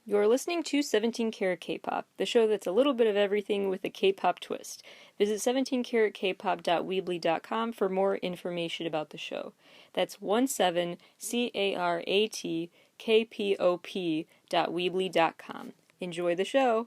You're listening to 17 Carat K-Pop, the show that's a little bit of everything with a K-pop twist. Visit 17caratkpop.weebly.com for more information about the show. That's 17caratkpop.weebly.com. Enjoy the show!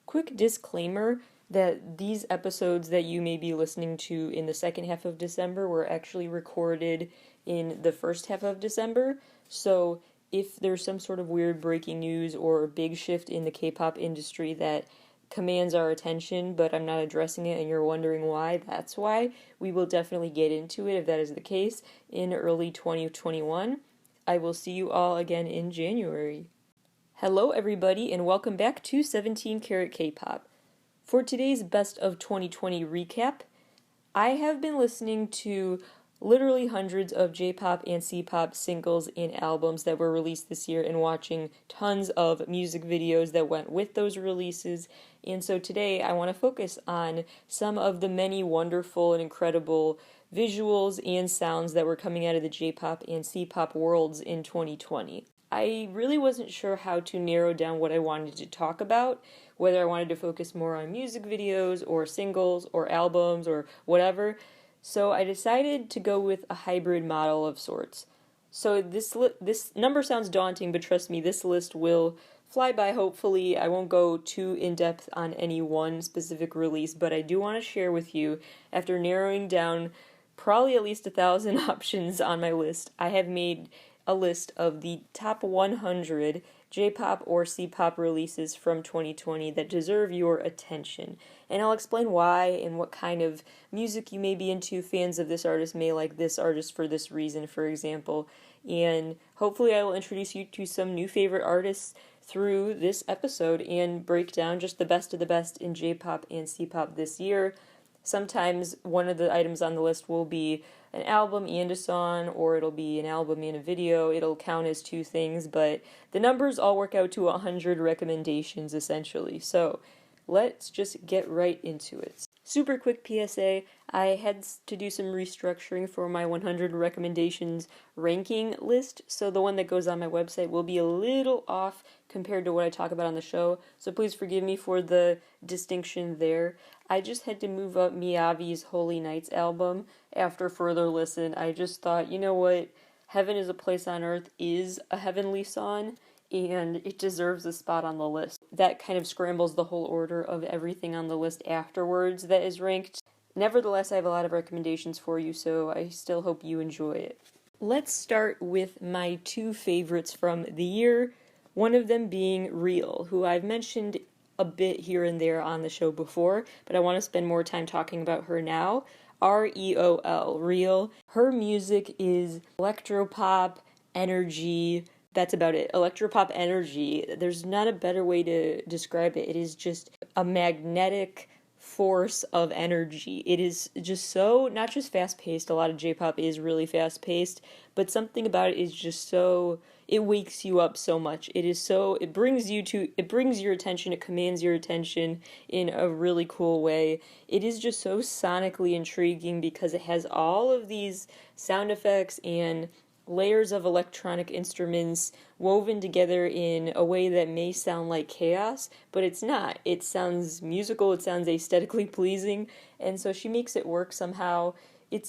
Quick disclaimer that these episodes that you may be listening to in the second half of December were actually recorded in the first half of December, so if there's some sort of weird breaking news or big shift in the K-pop industry that commands our attention, but I'm not addressing it and you're wondering why, that's why. We will definitely get into it if that is the case in early 2021. I will see you all again in January. Hello everybody and welcome back to 17 Carat K-Pop. For today's Best of 2020 recap, I have been listening to literally hundreds of J-pop and C-pop singles and albums that were released this year and watching tons of music videos that went with those releases. And so today I want to focus on some of the many wonderful and incredible visuals and sounds that were coming out of the J-pop and C-pop worlds in 2020. I really wasn't sure how to narrow down what I wanted to talk about, whether I wanted to focus more on music videos or singles or albums or whatever. So I decided to go with a hybrid model of sorts. So this number sounds daunting, but trust me, this list will fly by hopefully. I won't go too in-depth on any one specific release, but I do want to share with you, after narrowing down probably at least 1,000 options on my list, I have made a list of the top 100 J-pop or C-pop releases from 2020 that deserve your attention. And I'll explain why and what kind of music you may be into. Fans of this artist may like this artist for this reason, for example. And hopefully I will introduce you to some new favorite artists through this episode and break down just the best of the best in J-pop and C-pop this year. Sometimes one of the items on the list will be an album and a song, or it'll be an album and a video. It'll count as two things, but the numbers all work out to 100 recommendations, essentially. So let's just get right into it. Super quick PSA, I had to do some restructuring for my 100 recommendations ranking list, so the one that goes on my website will be a little off compared to what I talk about on the show, so please forgive me for the distinction there. I just had to move up Miyavi's Holy Nights album after further listen. I just thought, you know what, Heaven is a Place on Earth is a heavenly song, and it deserves a spot on the list. That kind of scrambles the whole order of everything on the list afterwards that is ranked. Nevertheless, I have a lot of recommendations for you, so I still hope you enjoy it. Let's start with my two favorites from the year, one of them being Real, who I've mentioned a bit here and there on the show before, but I want to spend more time talking about her now. R-E-O-L, Real. Her music is electropop, energy. That's about it. Electropop energy. There's not a better way to describe it. It is just a magnetic force of energy. It is just so, not just fast-paced, a lot of J-pop is really fast-paced, but something about it is just so, it wakes you up so much. It is so, it brings your attention, it commands your attention in a really cool way. It is just so sonically intriguing because it has all of these sound effects and layers of electronic instruments woven together in a way that may sound like chaos, but it's not. It sounds musical, it sounds aesthetically pleasing, and so she makes it work somehow.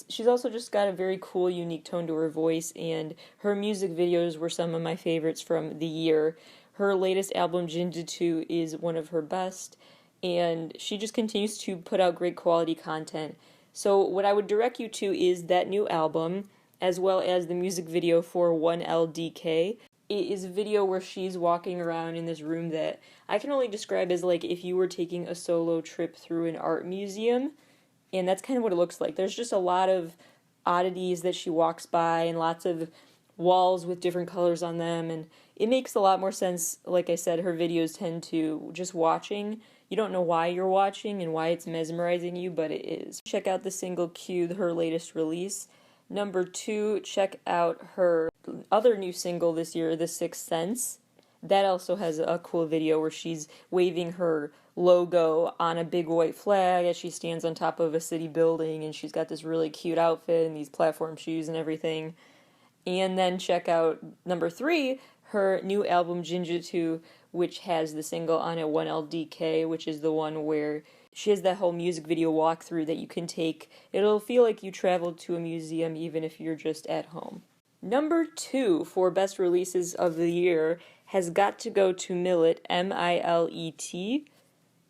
She's also just got a very cool, unique tone to her voice, and her music videos were some of my favorites from the year. Her latest album, Jinjitsu, is one of her best, and she just continues to put out great quality content. So what I would direct you to is that new album, as well as the music video for 1LDK. It is a video where she's walking around in this room that I can only describe as like if you were taking a solo trip through an art museum, and that's kind of what it looks like. There's just a lot of oddities that she walks by and lots of walls with different colors on them, and it makes a lot more sense. Like I said, her videos tend to just watching. You don't know why you're watching and why it's mesmerizing you, but it is. Check out the single Q, her latest release. Number 2, check out her other new single this year, The Sixth Sense. That also has a cool video where she's waving her logo on a big white flag as she stands on top of a city building, and she's got this really cute outfit and these platform shoes and everything. And then check out number 3, her new album Jinjitsu, which has the single on it 1LDK, which is the one where she has that whole music video walkthrough that you can take. It'll feel like you traveled to a museum even if you're just at home. Number 2 for best releases of the year has got to go to Millet, Milet.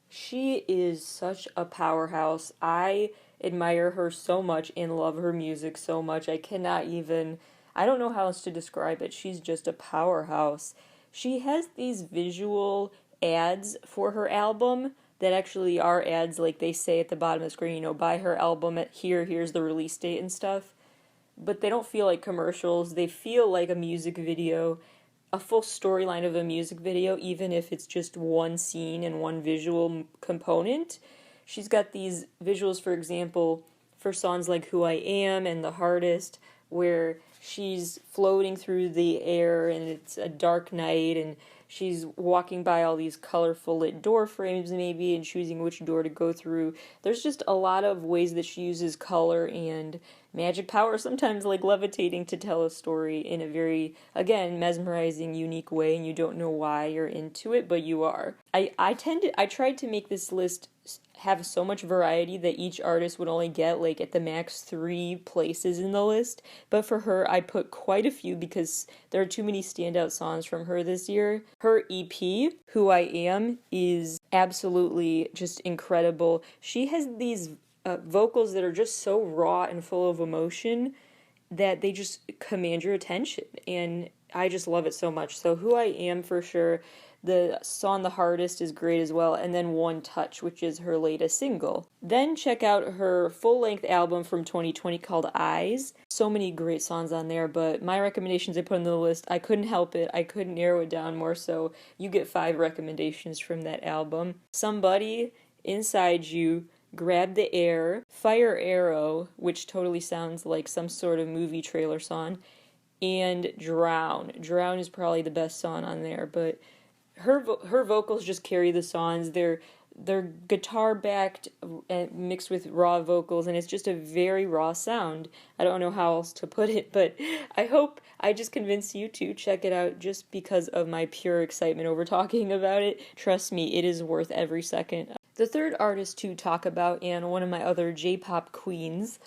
She is such a powerhouse. I admire her so much and love her music so much. I don't know how else to describe it. She's just a powerhouse. She has these visual ads for her album that actually are ads, like they say at the bottom of the screen, buy her album at here's the release date and stuff. But they don't feel like commercials. They feel like a music video, a full storyline of a music video, even if it's just one scene and one visual component. She's got these visuals, for example, for songs like Who I Am and The Hardest, where she's floating through the air and it's a dark night and she's walking by all these colorful lit door frames maybe and choosing which door to go through. There's just a lot of ways that she uses color and magic power, sometimes like levitating, to tell a story in a very, again, mesmerizing, unique way, and you don't know why you're into it, but you are. I tried to make this list have so much variety that each artist would only get like at the max 3 places in the list, but for her I put quite a few because there are too many standout songs from her this year. Her EP, Who I Am, is absolutely just incredible. She has these vocals that are just so raw and full of emotion that they just command your attention, and I just love it so much. So Who I Am for sure. The song The Hardest is great as well, and then One Touch, which is her latest single. Then check out her full-length album from 2020 called Eyes. So many great songs on there, but my recommendations I put on the list, I couldn't help it. I couldn't narrow it down more, so you get 5 recommendations from that album. Somebody Inside You, Grab the Air, Fire Arrow, which totally sounds like some sort of movie trailer song, and Drown. Drown is probably the best song on there, but her vocals just carry the songs. They're guitar backed and mixed with raw vocals, and it's just a very raw sound. I don't know how else to put it, but I hope I just convinced you to check it out just because of my pure excitement over talking about it. Trust me, it is worth every second. The third artist to talk about, and one of my other J-pop queens,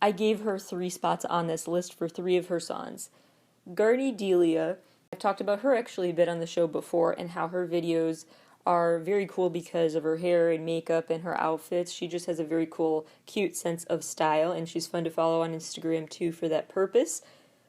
I gave her 3 spots on this list for 3 of her songs. Garni Delia. I've talked about her actually a bit on the show before and how her videos are very cool because of her hair and makeup and her outfits. She just has a very cool, cute sense of style, and she's fun to follow on Instagram too for that purpose.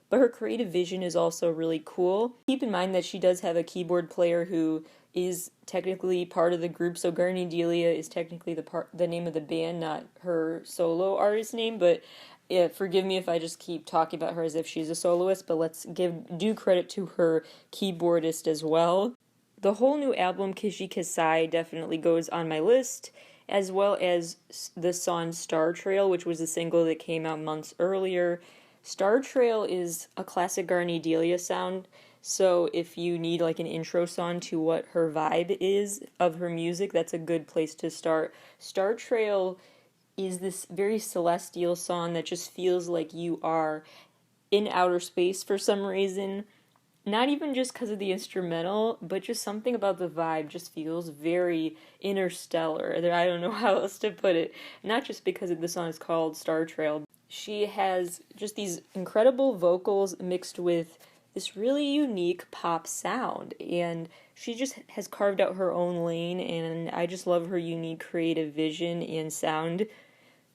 But her creative vision is also really cool. Keep in mind that she does have a keyboard player who is technically part of the group, so Garni Delia is technically the name of the band, not her solo artist name, but yeah, forgive me if I just keep talking about her as if she's a soloist, but let's give due credit to her keyboardist as well. The whole new album, Kishi Kisai, definitely goes on my list, as well as the song Star Trail, which was a single that came out months earlier. Star Trail is a classic Garni Delia sound, so if you need like an intro song to what her vibe is of her music, that's a good place to start. Star Trail is this very celestial song that just feels like you are in outer space for some reason. Not even just because of the instrumental, but just something about the vibe just feels very interstellar. I don't know how else to put it. Not just because the song is called Star Trail. She has just these incredible vocals mixed with this really unique pop sound, and she just has carved out her own lane, and I just love her unique creative vision and sound.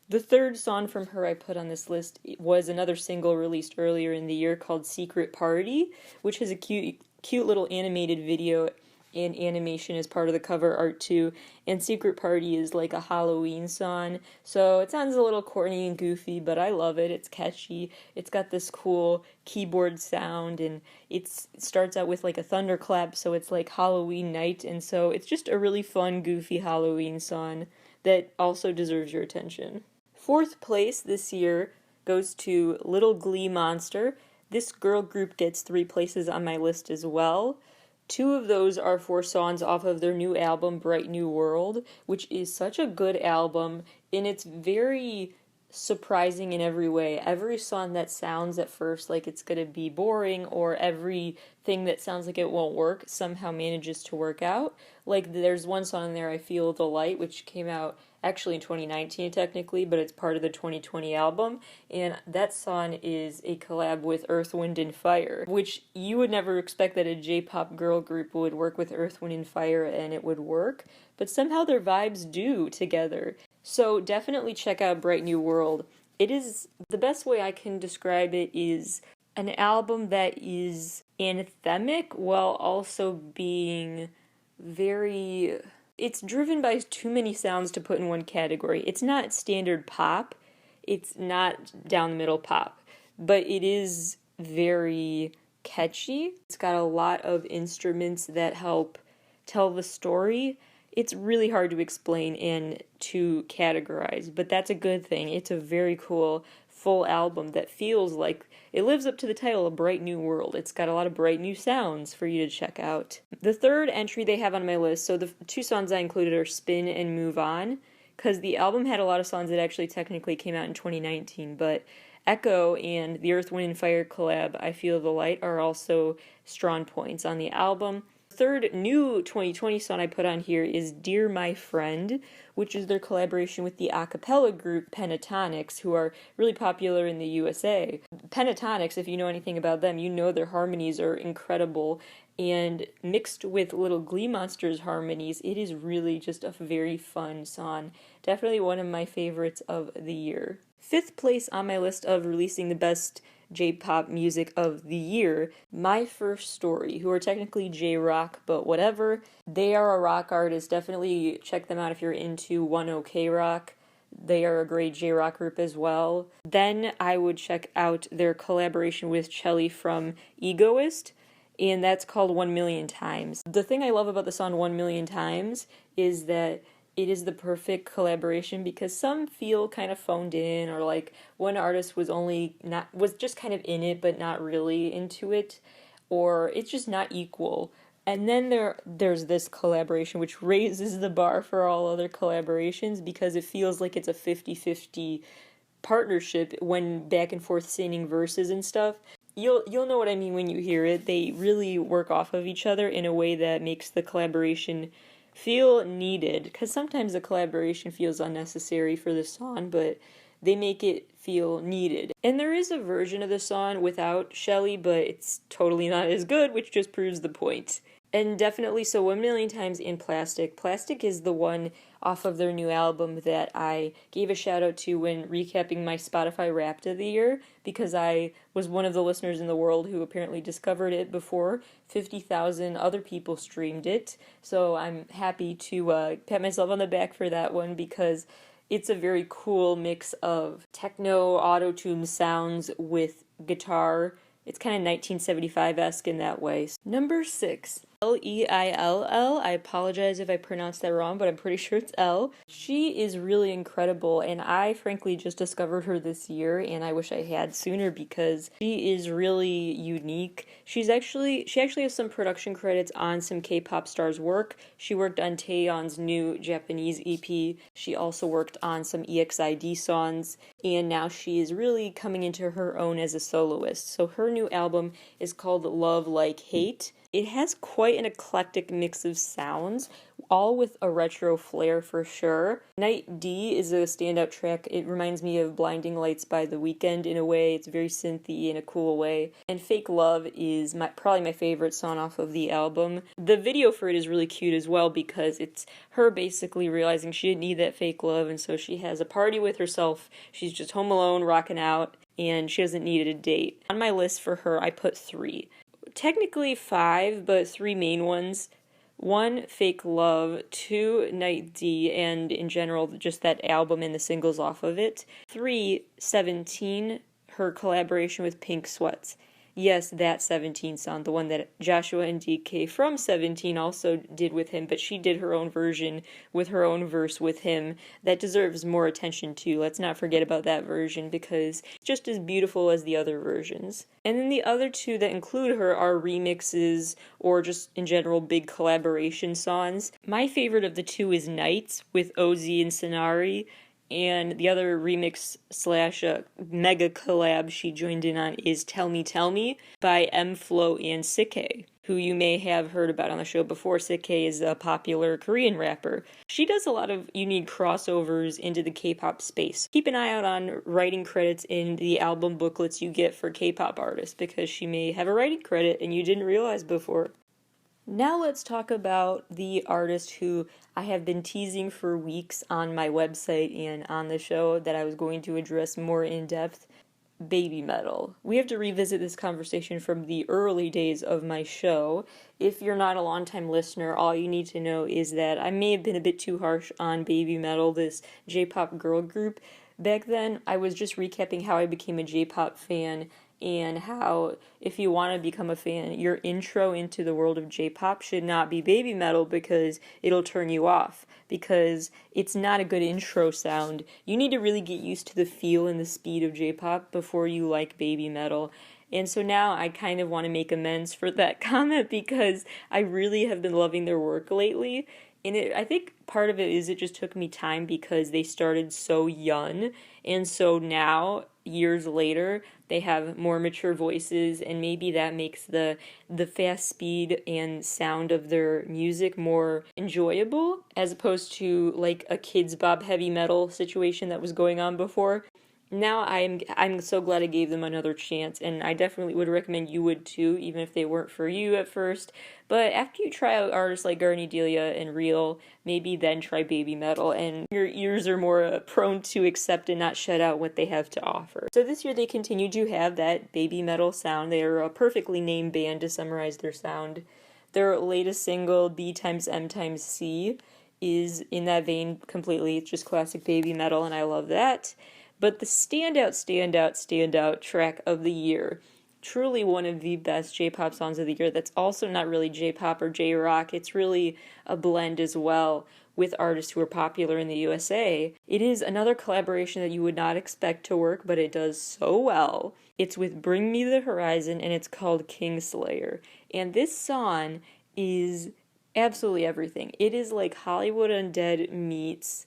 The third song from her I put on this list was another single released earlier in the year called Secret Party, which has a cute little animated video and animation as part of the cover art too. And Secret Party is like a Halloween song, so it sounds a little corny and goofy, but I love it. It's catchy. It's got this cool keyboard sound, and it starts out with like a thunderclap, so it's like Halloween night, and so it's just a really fun, goofy Halloween song that also deserves your attention. 4th place this year goes to Little Glee Monster. This girl group gets 3 places on my list as well. 2 of those are 4 songs off of their new album, Bright New World, which is such a good album, and it's very surprising in every way. Every song that sounds at first like it's gonna be boring, or everything that sounds like it won't work, somehow manages to work out. Like there's one song there, I Feel the Light, which came out actually in 2019 technically, but it's part of the 2020 album, and that song is a collab with Earth, Wind and Fire, which you would never expect that a J-pop girl group would work with Earth, Wind and Fire and it would work, but somehow their vibes do together. So definitely check out Bright New World. It is, the best way I can describe it is an album that is anthemic while also being very, it's driven by too many sounds to put in one category. It's not standard pop, it's not down the middle pop, but it is very catchy. It's got a lot of instruments that help tell the story. It's really hard to explain and to categorize, but that's a good thing. It's a very cool full album that feels like it lives up to the title, A Bright New World. It's got a lot of bright new sounds for you to check out. The third entry they have on my list, so the two songs I included are Spin and Move On, because the album had a lot of songs that actually technically came out in 2019, but Echo and the Earth, Wind and Fire collab, I Feel the Light, are also strong points on the album. Third new 2020 song I put on here is Dear My Friend, which is their collaboration with the a cappella group Pentatonics, who are really popular in the USA. Pentatonics, if you know anything about them, you know their harmonies are incredible, and mixed with Little Glee Monsters harmonies, it is really just a very fun song. Definitely one of my favorites of the year. Fifth place on my list of releasing the best J-pop music of the year, My First Story, who are technically J-rock, but whatever. They are a rock artist. Definitely check them out if you're into One OK Rock. They are a great J-rock group as well. Then I would check out their collaboration with Chelly from Egoist, and that's called 1 Million Times. The thing I love about the song 1 Million Times is that it is the perfect collaboration, because some feel kind of phoned in, or like one artist was just kind of in it but not really into it, or it's just not equal. And then there's this collaboration which raises the bar for all other collaborations, because it feels like it's a 50-50 partnership when back and forth singing verses and stuff. You'll know what I mean when you hear it. They really work off of each other in a way that makes the collaboration feel needed, because sometimes the collaboration feels unnecessary for the song, but they make it feel needed. And there is a version of the song without Chelly, but it's totally not as good, which just proves the point. And definitely, so 1 Million Times in Plastic. Plastic is the one off of their new album that I gave a shout out to when recapping my Spotify Wrapped of the year, because I was one of the listeners in the world who apparently discovered it before 50,000 other people streamed it. So I'm happy to pat myself on the back for that one, because it's a very cool mix of techno auto-tune sounds with guitar. It's kind of 1975-esque in that way. Number 6, Leill. I apologize if I pronounced that wrong, but I'm pretty sure it's L. She is really incredible, and I frankly just discovered her this year, and I wish I had sooner, because she is really unique. She actually has some production credits on some K-pop stars' work. She worked on Taeyeon's new Japanese EP. She also worked on some EXID songs, and now she is really coming into her own as a soloist. So her new album is called Love Like Hate. It has quite an eclectic mix of sounds, all with a retro flair for sure. Night D is a standout track. It reminds me of Blinding Lights by The Weeknd in a way. It's very synthy in a cool way. And Fake Love is probably my favorite song off of the album. The video for it is really cute as well, because it's her basically realizing she didn't need that fake love, and so she has a party with herself. She's just home alone, rocking out, and she doesn't need a date. On my list for her, I put 3. Technically 5, but 3 main ones. 1, Fake Love. 2, Night D, and in general, just that album and the singles off of it. 3, 17, her collaboration with Pink Sweats. Yes, that 17 song, the one that Joshua and DK from 17 also did with him, but she did her own version with her own verse with him. That deserves more attention too. Let's not forget about that version, because it's just as beautiful as the other versions. And then the other 2 that include her are remixes, or just in general big collaboration songs. My favorite of the 2 is Nights with OZ and Sonari. And the other remix slash mega collab she joined in on is Tell Me by M-Flo and Sikke, who you may have heard about on the show before. Sikke is a popular Korean rapper. She does a lot of unique crossovers into the K-pop space. Keep an eye out on writing credits in the album booklets you get for K-pop artists, because she may have a writing credit and you didn't realize before. Now let's talk about the artist who I have been teasing for weeks on my website and on the show that I was going to address more in depth, Baby Metal. We have to revisit this conversation from the early days of my show. If you're not a longtime listener, all you need to know is that I may have been a bit too harsh on Baby Metal, this J-pop girl group. Back then, I was just recapping how I became a J-pop fan and how, if you want to become a fan, your intro into the world of J-pop should not be Baby Metal, because it'll turn you off, because it's not a good intro sound. You need to really get used to the feel and the speed of J-pop before you like Baby Metal. And so now I kind of want to make amends for that comment, because I really have been loving their work lately. And I think part of it is it just took me time, because they started so young, and so now, years later, they have more mature voices, and maybe that makes the fast speed and sound of their music more enjoyable, as opposed to like a Kids Bop heavy metal situation that was going on before. Now I'm so glad I gave them another chance, and I definitely would recommend you would too, even if they weren't for you at first. But after you try out artists like Garnidelia and Real, maybe then try Baby Metal, and your ears are more prone to accept and not shut out what they have to offer. So this year they continue to have that Baby Metal sound. They are a perfectly named band to summarize their sound. Their latest single, B times M times C, is in that vein completely. It's just classic Baby Metal, and I love that. But the standout track of the year, truly one of the best J-pop songs of the year, that's also not really J-pop or J-rock, it's really a blend as well with artists who are popular in the USA. It is another collaboration that you would not expect to work, but it does so well. It's with Bring Me the Horizon, and it's called Kingslayer. And this song is absolutely everything. It is like Hollywood Undead meets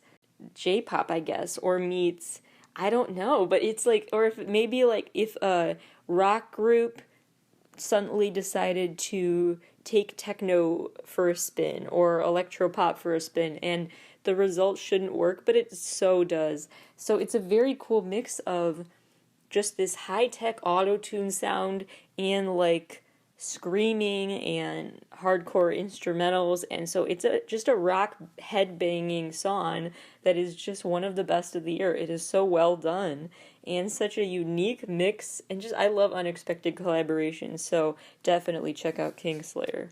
J-pop, I guess, or meets, I don't know, but it's like, or if maybe like if a rock group suddenly decided to take techno for a spin or electropop for a spin, and the result shouldn't work, but it so does. So it's a very cool mix of just this high-tech auto-tune sound and like screaming and hardcore instrumentals, and so it's just a rock head-banging song that is just one of the best of the year. It is so well done and such a unique mix, and just I love unexpected collaborations, so definitely check out Kingslayer.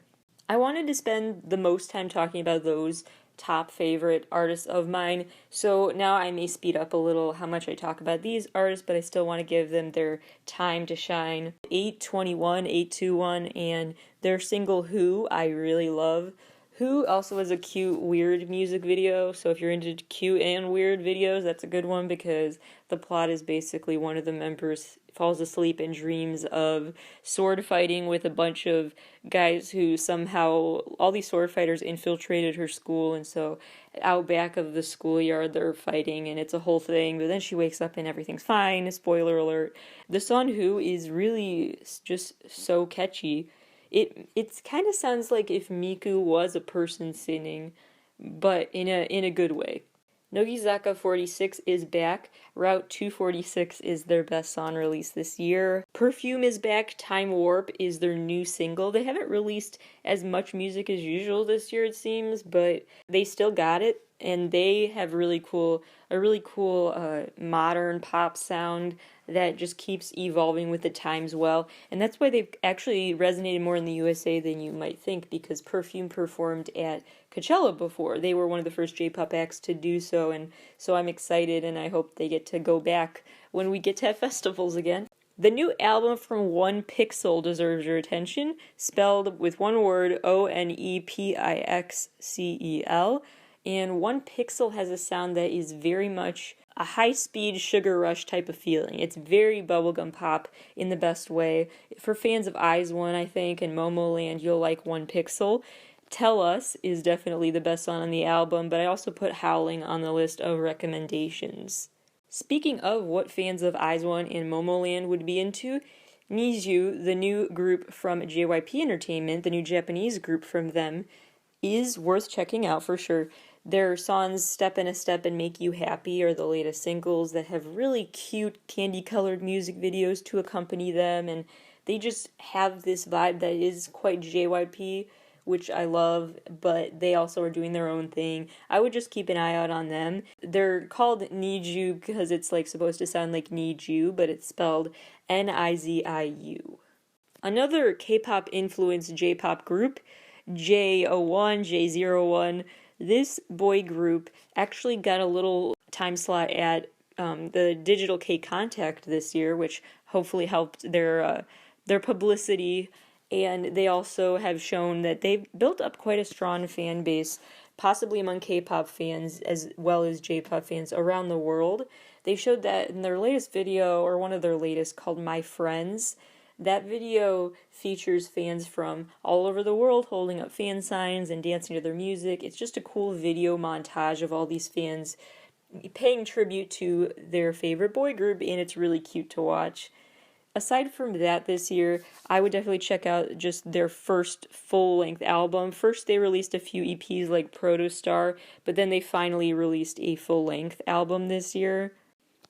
I wanted to spend the most time talking about those top favorite artists of mine, so now I may speed up a little how much I talk about these artists, but I still want to give them their time to shine. 821, 821, and their single Who, I really love. Who also has a cute, weird music video, so if you're into cute and weird videos, that's a good one, because the plot is basically one of the members falls asleep and dreams of sword fighting with a bunch of guys who somehow, all these sword fighters infiltrated her school, and so out back of the schoolyard they're fighting, and it's a whole thing, but then she wakes up and everything's fine. Spoiler alert. The song Who is really just so catchy. It kind of sounds like if Miku was a person singing, but in a good way. Nogizaka 46 is back. Route 246 is their best song released this year. Perfume is back. Time Warp is their new single. They haven't released as much music as usual this year, it seems, but they still got it, and they have a really cool modern pop sound that just keeps evolving with the times well, and that's why they've actually resonated more in the USA than you might think, because Perfume performed at Coachella before. They were one of the first J-pop acts to do so, and so I'm excited, and I hope they get to go back when we get to have festivals again. The new album from One Pixel deserves your attention, spelled with one word, Onepixcel, and One Pixel has a sound that is very much a high-speed sugar rush type of feeling. It's very bubblegum pop in the best way. For fans of Eyes One, I think, and Momoland, you'll like One Pixel. Tell Us is definitely the best song on the album, but I also put Howling on the list of recommendations. Speaking of what fans of IZ*ONE and Momoland would be into, Nizu, the new group from JYP Entertainment, the new Japanese group from them, is worth checking out for sure. Their songs Step in a Step and Make You Happy are the latest singles that have really cute candy-colored music videos to accompany them, and they just have this vibe that is quite JYP, which I love, but they also are doing their own thing. I would just keep an eye out on them. They're called Nizu because it's like supposed to sound like Need You, but it's spelled Niziu. Another K-pop influenced J-pop group, J01, J01. This boy group actually got a little time slot at the Digital K Contact this year, which hopefully helped their publicity. And they also have shown that they've built up quite a strong fan base, possibly among K-pop fans as well as J-pop fans around the world. They showed that in their latest video, or one of their latest, called My Friends. That video features fans from all over the world holding up fan signs and dancing to their music. It's just a cool video montage of all these fans paying tribute to their favorite boy group, and it's really cute to watch. Aside from that this year, I would definitely check out just their first full-length album. First, they released a few EPs like Protostar, but then they finally released a full-length album this year.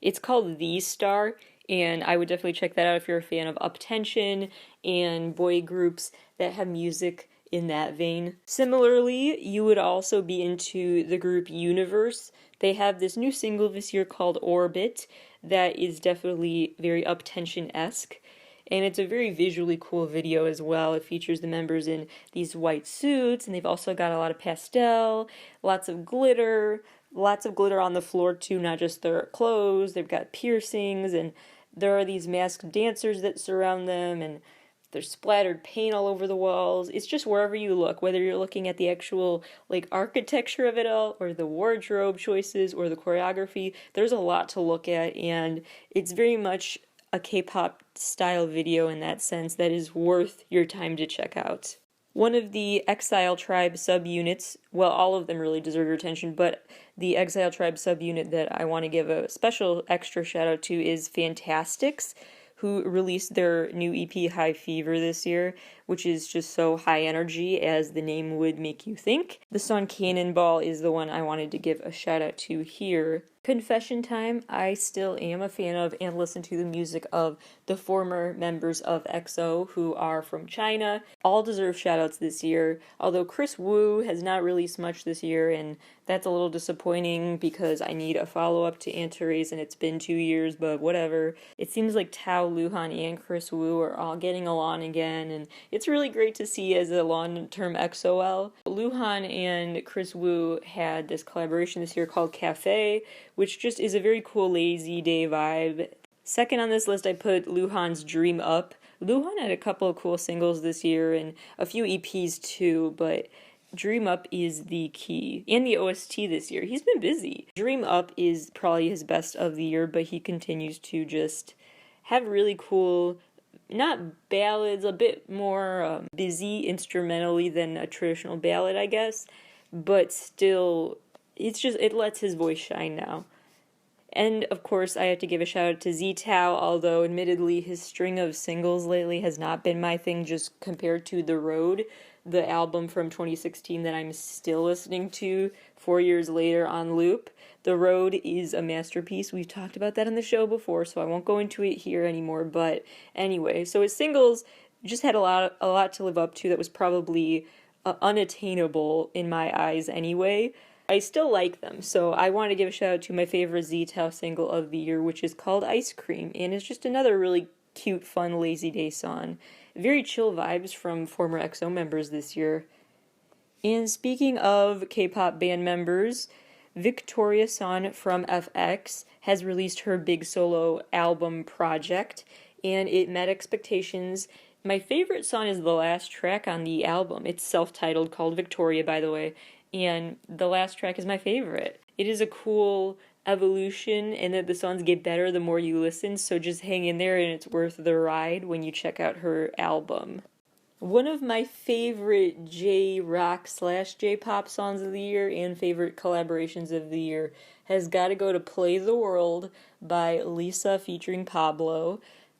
It's called The Star, and I would definitely check that out if you're a fan of uptension and boy groups that have music in that vein. Similarly, you would also be into the group Universe. They have this new single this year called Orbit that is definitely very uptension-esque, and it's a very visually cool video as well. It features the members in these white suits, and they've also got a lot of pastel, lots of glitter on the floor too, not just their clothes. They've got piercings, and there are these masked dancers that surround them, and there's splattered paint all over the walls. It's just wherever you look, whether you're looking at the actual like architecture of it all, or the wardrobe choices, or the choreography, there's a lot to look at, and it's very much a K-pop style video in that sense that is worth your time to check out. One of the Exile Tribe subunits, well, all of them really deserve your attention, but the Exile Tribe subunit that I want to give a special extra shout out to is Fantastics, who released their new EP High Fever this year, which is just so high energy as the name would make you think. The song Cannonball is the one I wanted to give a shout out to here. Confession time, I still am a fan of and listen to the music of the former members of EXO who are from China. All deserve shoutouts this year, although Chris Wu has not released much this year, and that's a little disappointing because I need a follow-up to Antares and it's been 2 years, but whatever. It seems like Tao, Luhan, and Chris Wu are all getting along again, and it's really great to see as a long-term XOL. Luhan and Chris Wu had this collaboration this year called Cafe, which just is a very cool lazy day vibe. Second on this list, I put Luhan's Dream Up. Luhan had a couple of cool singles this year and a few EPs too, but Dream Up is the key. And the OST this year. He's been busy. Dream Up is probably his best of the year, but he continues to just have really cool, not ballads, a bit more busy instrumentally than a traditional ballad, I guess, but still, it lets his voice shine now. And, of course, I have to give a shout out to Z-Tao, although admittedly his string of singles lately has not been my thing just compared to The Road, the album from 2016 that I'm still listening to 4 years later on loop. The Road is a masterpiece. We've talked about that on the show before, so I won't go into it here anymore, but anyway, so his singles just had a lot to live up to that was probably unattainable in my eyes anyway. I still like them, so I want to give a shout out to my favorite Z-Tao single of the year, which is called Ice Cream, and it's just another really cute, fun, lazy day song. Very chill vibes from former EXO members this year. And speaking of K-pop band members, Victoria Sun from FX has released her big solo album project, and it met expectations. My favorite song is the last track on the album. It's self-titled, called Victoria, by the way, and the last track is my favorite. It is a cool evolution, and that the songs get better the more you listen, so just hang in there, and it's worth the ride when you check out her album. One of my favorite J-rock slash J-pop songs of the year and favorite collaborations of the year has got to go to Play the World by Lisa featuring Pablo.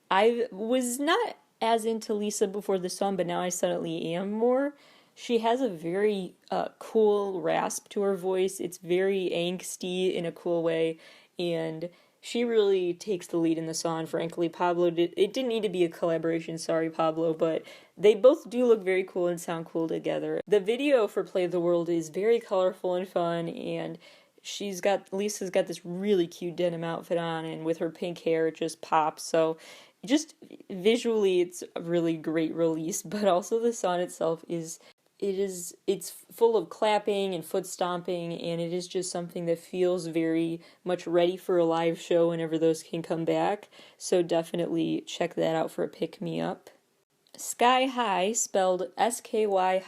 I was not as into Lisa before the song, but now I suddenly am more. She has a very cool rasp to her voice. It's very angsty in a cool way, and she really takes the lead in the song. Frankly, Pablo did. It didn't need to be a collaboration. Sorry, Pablo, but they both do look very cool and sound cool together. The video for Play the World is very colorful and fun, and Lisa's got this really cute denim outfit on, and with her pink hair, it just pops. So just visually it's a really great release, but also the song itself it's full of clapping and foot stomping, and it is just something that feels very much ready for a live show whenever those can come back. So definitely check that out for a pick me up. Sky High, spelled SKY-HI.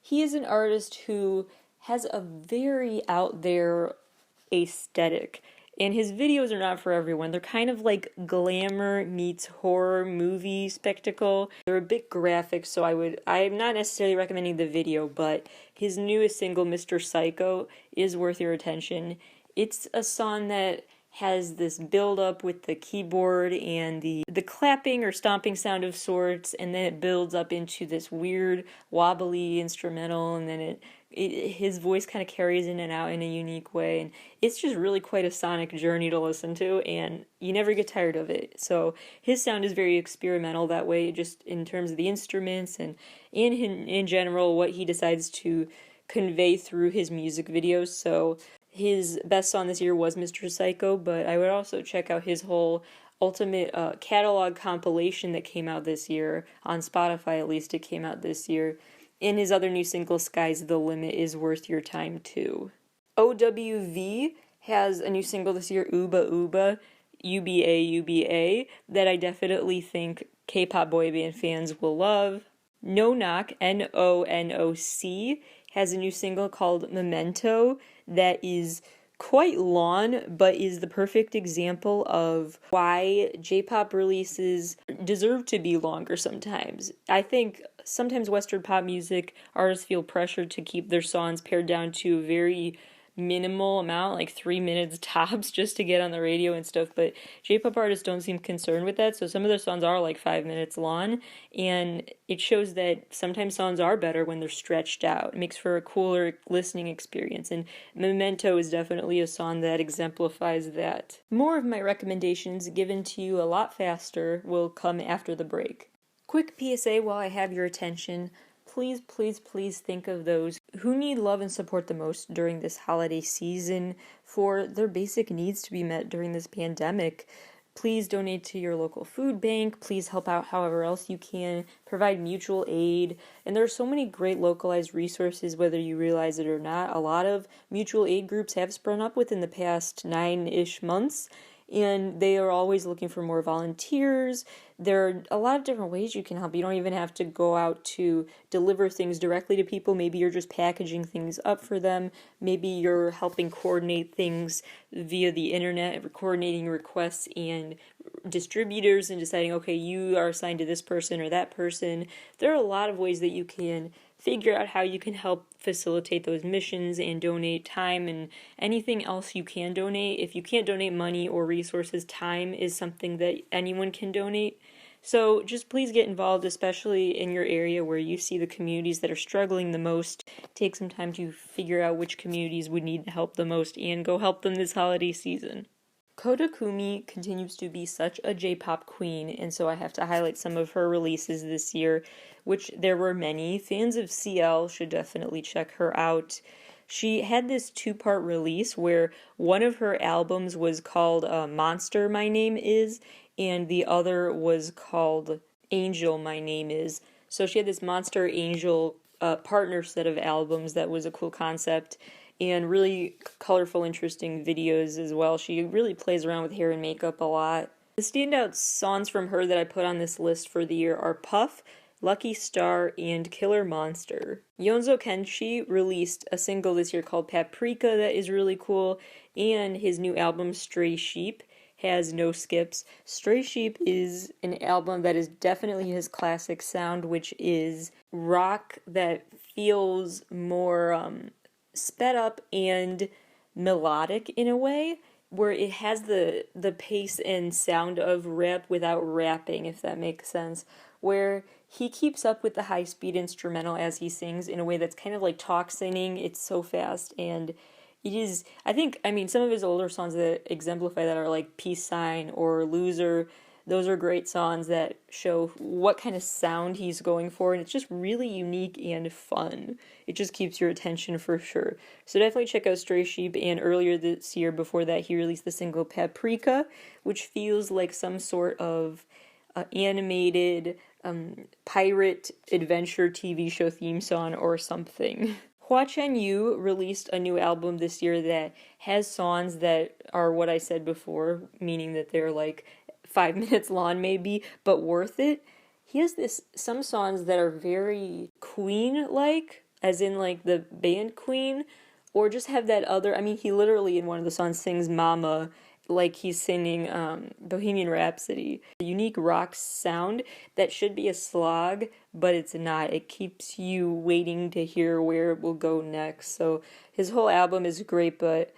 He is an artist who has a very out there aesthetic. And his videos are not for everyone. They're kind of like glamour meets horror movie spectacle. They're a bit graphic, so I'm not necessarily recommending the video, but his newest single, Mr. Psycho, is worth your attention. It's a song that has this build up with the keyboard and the clapping or stomping sound of sorts, and then it builds up into this weird wobbly instrumental, and then his voice kind of carries in and out in a unique way, and it's just really quite a sonic journey to listen to, and you never get tired of it. So his sound is very experimental that way, just in terms of the instruments and in general what he decides to convey through his music videos. So his best song this year was Mr. Psycho, but I would also check out his whole ultimate catalog compilation that came out this year, on Spotify at least it came out this year. And his other new single, Sky's the Limit, is worth your time too. OWV has a new single this year, Uba Uba, UBA UBA, that I definitely think K-pop boy band fans will love. No Knock, NONOC, has a new single called Memento that is quite long, but is the perfect example of why J-pop releases deserve to be longer sometimes. I think sometimes Western pop music artists feel pressured to keep their songs pared down to a very minimal amount, like 3 minutes tops, just to get on the radio and stuff, but J-pop artists don't seem concerned with that, so some of their songs are like 5 minutes long, and it shows that sometimes songs are better when they're stretched out. It makes for a cooler listening experience, and Memento is definitely a song that exemplifies that. More of my recommendations, given to you a lot faster, will come after the break. Quick PSA while I have your attention. Please, please, please think of those who need love and support the most during this holiday season for their basic needs to be met during this pandemic. Please donate to your local food bank. Please help out however else you can. Provide mutual aid. And there are so many great localized resources, whether you realize it or not. A lot of mutual aid groups have sprung up within the past 9-ish months, and they are always looking for more volunteers. There are a lot of different ways you can help. You don't even have to go out to deliver things directly to people. Maybe you're just packaging things up for them. Maybe you're helping coordinate things via the internet, coordinating requests and distributors and deciding, okay, you are assigned to this person or that person. There are a lot of ways that you can figure out how you can help facilitate those missions and donate time and anything else you can donate. If you can't donate money or resources, time is something that anyone can donate. So just please get involved, especially in your area where you see the communities that are struggling the most. Take some time to figure out which communities would need help the most and go help them this holiday season. Kodakumi continues to be such a J-pop queen, and so I have to highlight some of her releases this year, which there were many. Fans of CL should definitely check her out. She had this 2-part release where one of her albums was called Monster My Name Is, and the other was called Angel My Name Is. So she had this Monster Angel partner set of albums that was a cool concept, and really colorful, interesting videos as well. She really plays around with hair and makeup a lot. The standout songs from her that I put on this list for the year are Puff, Lucky Star, and Killer Monster. Yonzo Kenshi released a single this year called Paprika that is really cool, and his new album Stray Sheep has no skips. Stray Sheep is an album that is definitely his classic sound, which is rock that feels more sped up and melodic in a way, where it has the pace and sound of rap without rapping, if that makes sense, where he keeps up with the high speed instrumental as he sings in a way that's kind of like talk singing. It's so fast, and it is, I mean, some of his older songs that exemplify that are like Peace Sign or Loser. Those are great songs that show what kind of sound he's going for, and it's just really unique and fun. It just keeps your attention for sure. So definitely check out Stray Sheep, and earlier this year, before that, he released the single Paprika, which feels like some sort of animated pirate adventure TV show theme song or something. Hua Chen Yu released a new album this year that has songs that are what I said before, meaning that they're like 5 minutes long maybe, but worth it. He has some songs that are very Queen-like, as in like the band Queen, or just have that other, I mean, he literally in one of the songs sings Mama like he's singing Bohemian Rhapsody. A unique rock sound that should be a slog, but it's not. It keeps you waiting to hear where it will go next. So his whole album is great, but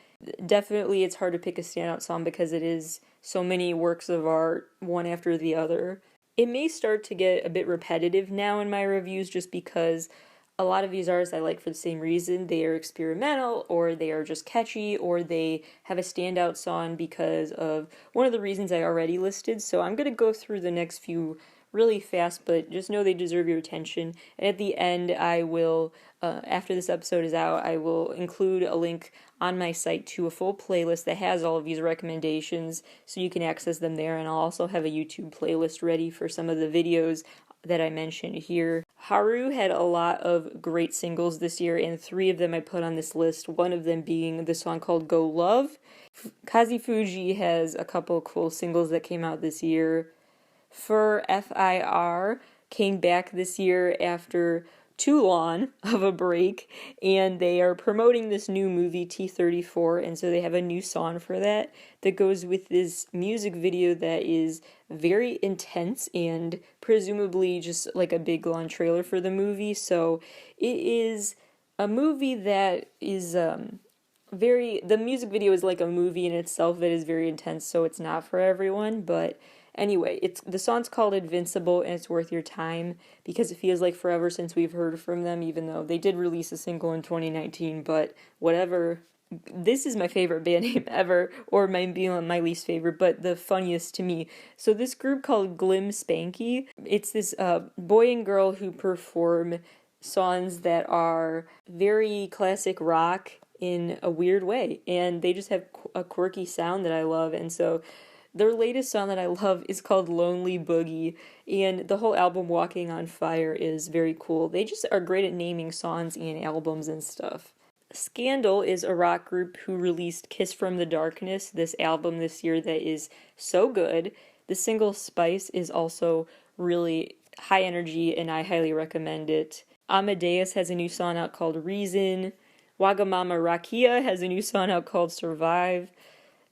definitely it's hard to pick a standout song because it is so many works of art, one after the other. It may start to get a bit repetitive now in my reviews just because a lot of these artists I like for the same reason. They are experimental, or they are just catchy, or they have a standout song because of one of the reasons I already listed. So I'm going to go through the next few really fast, but just know they deserve your attention. And at the end, I will, after this episode is out, I will include a link on my site to a full playlist that has all of these recommendations, so you can access them there. And I'll also have a YouTube playlist ready for some of the videos that I mentioned here. Haru had a lot of great singles this year, and 3 of them I put on this list, one of them being the song called Go Love. Kazi Fuji has a couple cool singles that came out this year. FIR came back this year after too long of a break, and they are promoting this new movie T-34, and so they have a new song for that goes with this music video that is very intense and presumably just like a big long trailer for the movie. So it is a movie that is the music video is like a movie in itself that is very intense, so it's not for everyone, but anyway, the song's called Invincible, and it's worth your time because it feels like forever since we've heard from them, even though they did release a single in 2019, but whatever. This is my favorite band name ever, or maybe my least favorite, but the funniest to me. So this group called Glim Spanky, it's this boy and girl who perform songs that are very classic rock in a weird way, and they just have a quirky sound that I love, and so their latest song that I love is called Lonely Boogie, and the whole album Walking on Fire is very cool. They just are great at naming songs and albums and stuff. Scandal is a rock group who released Kiss from the Darkness, this album this year that is so good. The single Spice is also really high energy, and I highly recommend it. Amadeus has a new song out called Reason. Wagamama Rakia has a new song out called Survive.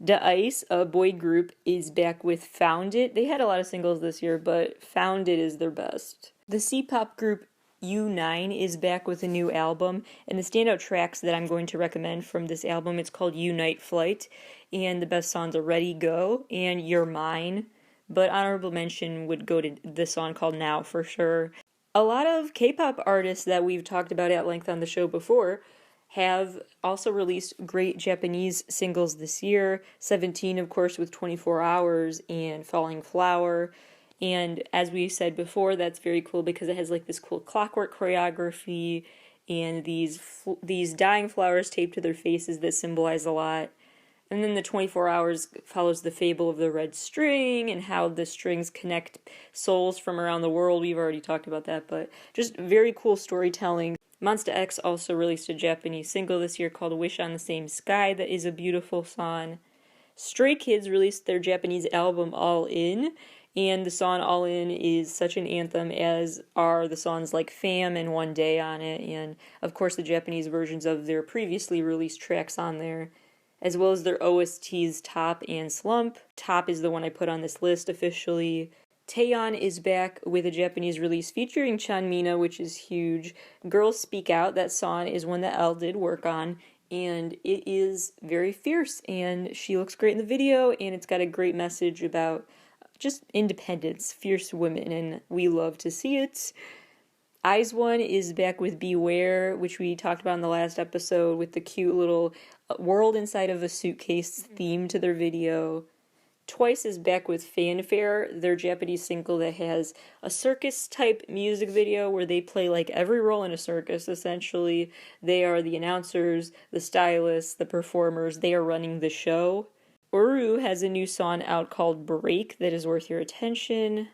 Da Ice, a boy group, is back with Found It. They had a lot of singles this year, but Found It is their best. The C-pop group U9 is back with a new album, and the standout tracks that I'm going to recommend from this album, it's called Unite Flight, and the best songs are Ready Go and You're Mine, but honorable mention would go to the song called Now for sure. A lot of K-pop artists that we've talked about at length on the show before have also released great Japanese singles this year. 17, of course, with 24 Hours and Falling Flower. And as we said before, that's very cool because it has like this cool clockwork choreography and these dying flowers taped to their faces that symbolize a lot. And then the 24 Hours follows the fable of the red string and how the strings connect souls from around the world. We've already talked about that, but just very cool storytelling. Monsta X also released a Japanese single this year called Wish on the Same Sky that is a beautiful song. Stray Kids released their Japanese album All In, and the song All In is such an anthem, as are the songs like Fam and One Day on it, and of course the Japanese versions of their previously released tracks on there. as well as their OSTs Top and Slump. Top is the one I put on this list officially. Taeyeon is back with a Japanese release featuring Chanmina, which is huge. Girls Speak Out, that song is one that Elle did work on, and it is very fierce, and she looks great in the video, and it's got a great message about just independence, fierce women, and we love to see it. IZ*ONE is back with Beware, which we talked about in the last episode, with the cute little world inside of a suitcase theme to their video. Twice is back with Fanfare, their Japanese single that has a circus-type music video where they play like every role in a circus, essentially. They are the announcers, the stylists, the performers, they are running the show. Uru has a new song out called Break that is worth your attention.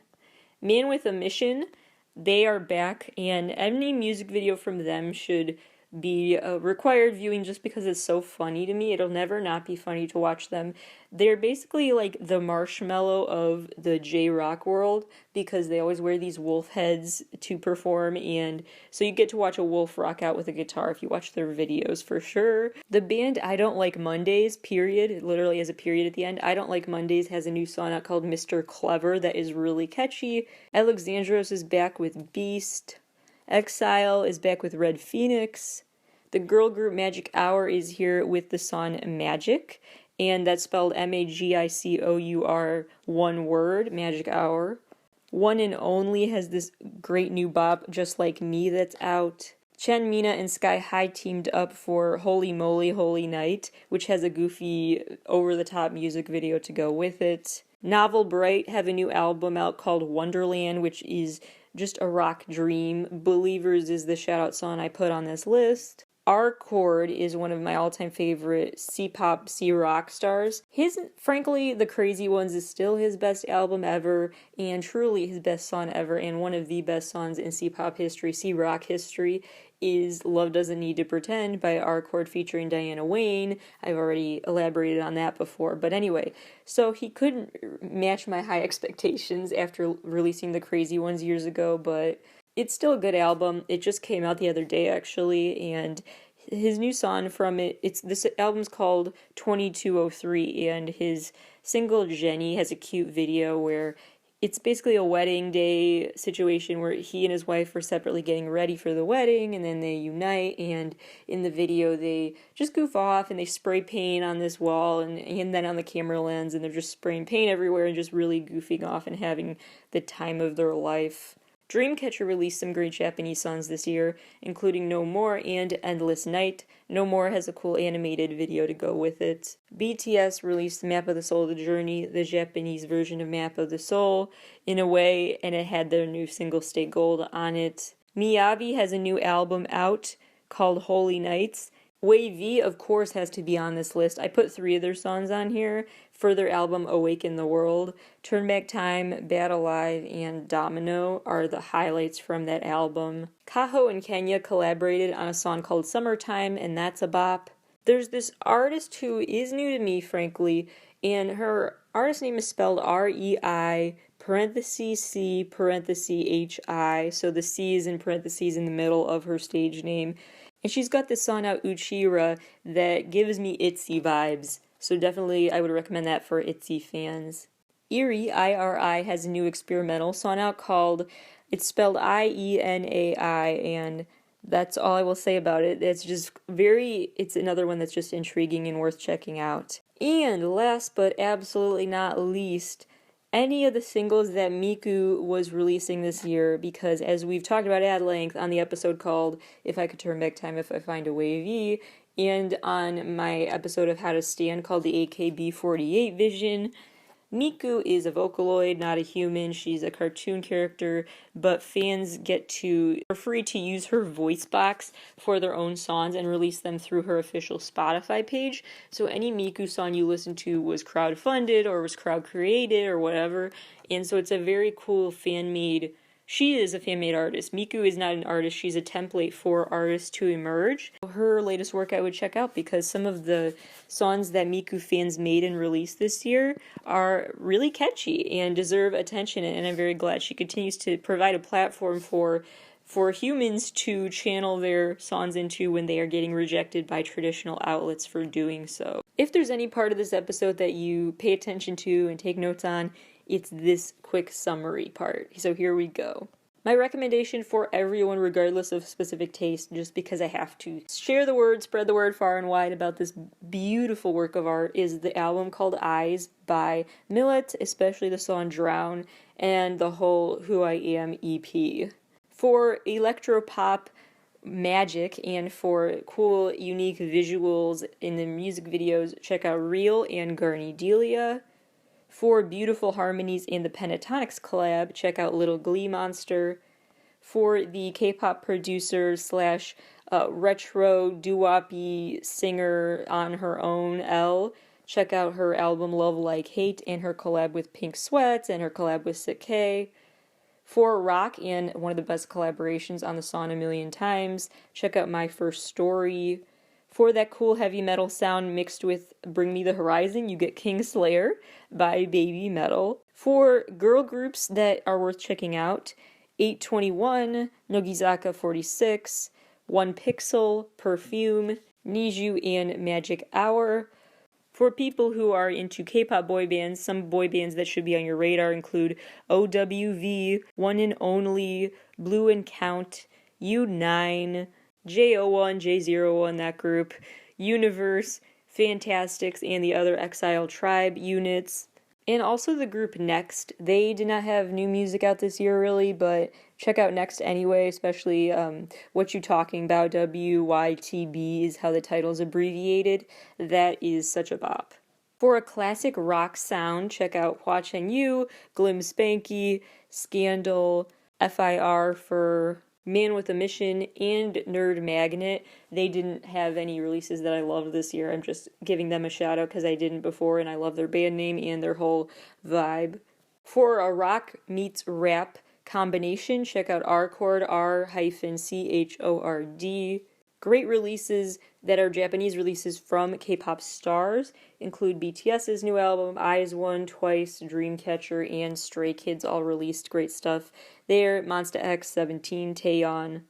Man with a Mission, they are back, and any music video from them should be required viewing just because it's so funny to me. It'll never not be funny to watch them. They're basically like the Marshmallow of the J-rock world because they always wear these wolf heads to perform, and so you get to watch a wolf rock out with a guitar if you watch their videos for sure. The band I Don't Like Mondays, period, it literally has a period at the end. I Don't Like Mondays has a new song out called Mr. Clever that is really catchy. Alexandros is back with Beast. Exile is back with Red Phoenix. The girl group Magic Hour is here with the song Magic, and that's spelled Magicour, one word, Magic Hour. One and Only has this great new bop, Just Like Me, that's out. Chanmina and Sky High teamed up for Holy Moly Holy Night, which has a goofy, over-the-top music video to go with it. Novel Bright have a new album out called Wonderland, which is just a rock dream. Believers is the shout-out song I put on this list. R Chord is one of my all-time favorite C-pop, C-rock stars. Frankly, The Crazy Ones is still his best album ever, and truly his best song ever, and one of the best songs in C-pop history, C-rock history, is Love Doesn't Need to Pretend by R Chord featuring Diana Wayne. I've already elaborated on that before, but anyway, so he couldn't match my high expectations after releasing The Crazy Ones years ago, but it's still a good album. It just came out the other day, actually, and his new song from it, this album's called 2203, and his single Jenny has a cute video where it's basically a wedding day situation where he and his wife are separately getting ready for the wedding, and then they unite, and in the video they just goof off, and they spray paint on this wall, and then on the camera lens, and they're just spraying paint everywhere, and just really goofing off and having the time of their life. Dreamcatcher released some great Japanese songs this year, including No More and Endless Night. No More has a cool animated video to go with it. BTS released Map of the Soul The Journey, the Japanese version of Map of the Soul, in a way, and it had their new single Stay Gold on it. Miyavi has a new album out called Holy Nights. Wavy, of course, has to be on this list. I put 3 of their songs on here for their album Awaken the World. Turn Back Time, Bad Alive, and Domino are the highlights from that album. Kaho and Kenya collaborated on a song called Summertime, and that's a bop. There's this artist who is new to me, frankly, and her artist name is spelled R-E-I parentheses C parentheses H-I, so the C is in parentheses in the middle of her stage name. And she's got this song out, Uchira, that gives me ITZY vibes. So definitely I would recommend that for ITZY fans. Iri, I-R-I, has a new experimental song out called, it's spelled I-E-N-A-I, and that's all I will say about it. It's another one that's just intriguing and worth checking out. And last but absolutely not least, any of the singles that Miku was releasing this year, because as we've talked about at length on the episode called If I Could Turn Back Time If I Find a Wavy, and on my episode of How to Stand called the AKB48 Vision, Miku is a Vocaloid, not a human. She's a cartoon character, but fans are free to use her voice box for their own songs and release them through her official Spotify page. So any Miku song you listen to was crowdfunded or was crowd created or whatever. And so it's a very cool fan-made. She is a fan-made artist. Miku is not an artist. She's a template for artists to emerge. Her latest work I would check out because some of the songs that Miku fans made and released this year are really catchy and deserve attention, and I'm very glad she continues to provide a platform for for humans to channel their songs into when they are getting rejected by traditional outlets for doing so. If there's any part of this episode that you pay attention to and take notes on, it's this quick summary part. So here we go. My recommendation for everyone, regardless of specific taste, just because I have to share the word, spread the word far and wide about this beautiful work of art, is the album called Eyes by Millet, especially the song Drown, and the whole Who I Am EP. For electropop magic and for cool, unique visuals in the music videos, check out Real and Garnidelia. For beautiful harmonies in the Pentatonics collab, check out Little Glee Monster. For the K-pop producer slash retro doo-woppy singer on her own, Elle, check out her album Love Like Hate and her collab with Pink Sweat and her collab with Sick K. For rock and one of the best collaborations on the song A Million Times, check out My First Story. For that cool heavy metal sound mixed with Bring Me the Horizon, you get Kingslayer by Baby Metal. For girl groups that are worth checking out, 821, Nogizaka 46, One Pixel, Perfume, Niju, and Magic Hour. For people who are into K-pop boy bands, some boy bands that should be on your radar include OWV, One and Only, Blue and Count, U9, J01, J01, that group, Universe, Fantastics, and the other Exile Tribe units. And also the group Next. They did not have new music out this year, really, but check out Next anyway, especially What You Talking About, WYTB is how the title is abbreviated. That is such a bop. For a classic rock sound, check out Hua Chen Yu, Glim Spanky, Scandal, FIR for Man with a Mission, and Nerd Magnet. They didn't have any releases that I loved this year. I'm just giving them a shout out because I didn't before, and I love their band name and their whole vibe. For a rock meets rap combination, check out R-Chord, R-CHORD. Great releases that are Japanese releases from K-pop stars include BTS's new album, IZ*ONE, Twice, Dreamcatcher, and Stray Kids all released great stuff there. Monsta X, 17, Taeyeon.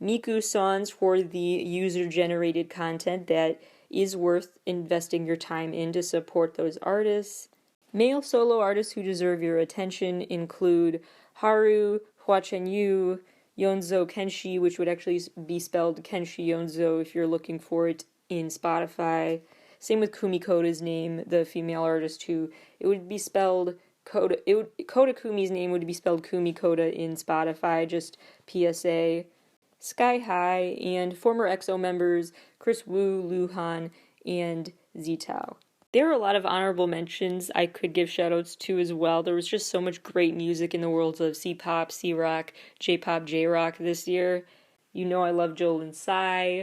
Miku songs for the user-generated content that is worth investing your time in to support those artists. Male solo artists who deserve your attention include Haru, Hua Chen Yu, Yonzo Kenshi, which would actually be spelled Kenshi Yonzo if you're looking for it in Spotify. Same with Kumi Koda's name, the female artist who it would be spelled Koda Kumi's name would be spelled Kumi Koda in Spotify, just PSA. Sky High, and former EXO members Chris Wu, Luhan, and Zitao. There are a lot of honorable mentions I could give shoutouts to as well. There was just so much great music in the worlds of C-pop, C-rock, J-pop, J-rock this year. You know I love Joel and Psy.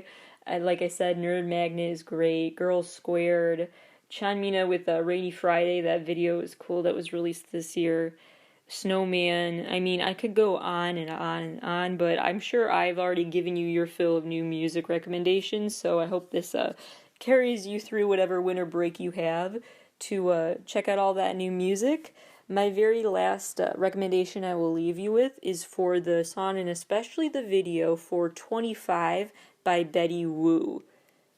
Like I said, Nerd Magnet is great. Girls Squared. Chanmina with Rainy Friday, that video is cool that was released this year. Snowman. I mean, I could go on and on and on, but I'm sure I've already given you your fill of new music recommendations, so I hope this carries you through whatever winter break you have to check out all that new music. My very last recommendation I will leave you with is for the song and especially the video for 25 by Betty Wu.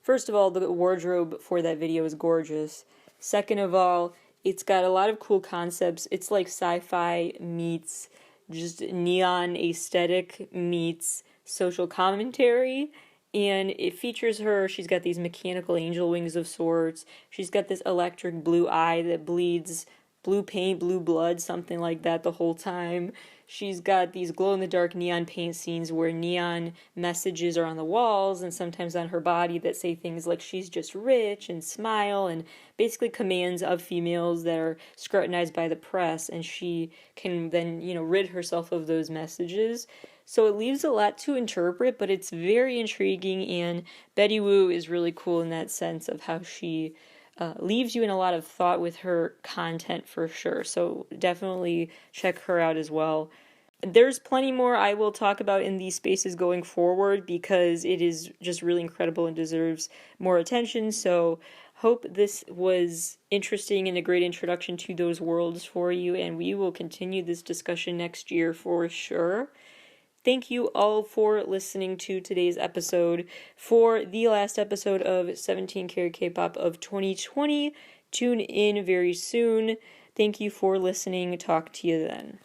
First of all, the wardrobe for that video is gorgeous. Second of all, it's got a lot of cool concepts. It's like sci-fi meets just neon aesthetic meets social commentary. And it features her, she's got these mechanical angel wings of sorts. She's got this electric blue eye that bleeds blue paint, blue blood, something like that the whole time. She's got these glow-in-the-dark neon paint scenes where neon messages are on the walls and sometimes on her body that say things like she's just rich and smile and basically commands of females that are scrutinized by the press, and she can then, rid herself of those messages. So it leaves a lot to interpret, but it's very intriguing, and Betty Wu is really cool in that sense of how she leaves you in a lot of thought with her content for sure. So definitely check her out as well. There's plenty more I will talk about in these spaces going forward because it is just really incredible and deserves more attention. So hope this was interesting and a great introduction to those worlds for you, and we will continue this discussion next year for sure. thank you all for listening to today's episode. For the last episode of 17 Carat K-Pop of 2020, tune in very soon. Thank you for listening. Talk to you then.